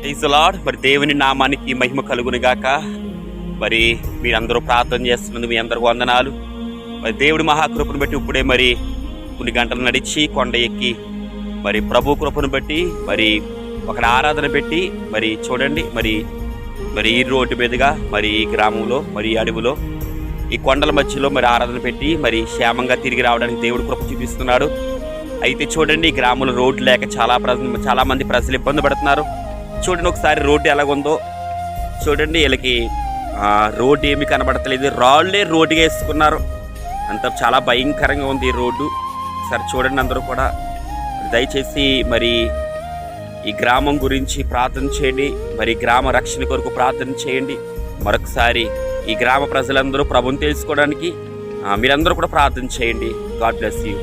Praise the lord. మరి దేవుని నామానికి మహిమ కలుగును గాక. మరి మీరందరూ ప్రార్థన చేస్తున్నందుకు మీ అందరికి వందనాలు. మరి దేవుడి మహాకృపను బట్టి ఇప్పుడే మరి కొన్ని గంటలు నడిచి కొండ ఎక్కి మరి ప్రభు కృపను బట్టి మరి ఒక ఆరాధన పెట్టి మరి చూడండి మరి మరి ఈ రోడ్డు మీదుగా మరి ఈ గ్రామంలో మరి ఈ అడవిలో ఈ కొండల మధ్యలో మరి ఆరాధన పెట్టి మరి క్షేమంగా తిరిగి రావడానికి దేవుడు కృప చూపిస్తున్నాడు. అయితే చూడండి, ఈ గ్రామంలో రోడ్డు లేక చాలా మంది ప్రజలు ఇబ్బంది పడుతున్నారు. చూడండి ఒకసారి రోడ్డు ఎలాగుందో చూడండి. వీళ్ళకి రోడ్డు ఏమీ కనబడతలేదు, రాళ్ళే రోడ్డుగా వేసుకున్నారు. అంత చాలా భయంకరంగా ఉంది ఈ రోడ్డు. సరే చూడండి, అందరూ కూడా దయచేసి మరి ఈ గ్రామం గురించి ప్రార్థన చేయండి. మరి గ్రామ రక్షణ కొరకు ప్రార్థన చేయండి. మరొకసారి ఈ గ్రామ ప్రజలందరూ ప్రభువుని తెలుసుకోవడానికి మీరందరూ కూడా ప్రార్థన చేయండి. God bless you.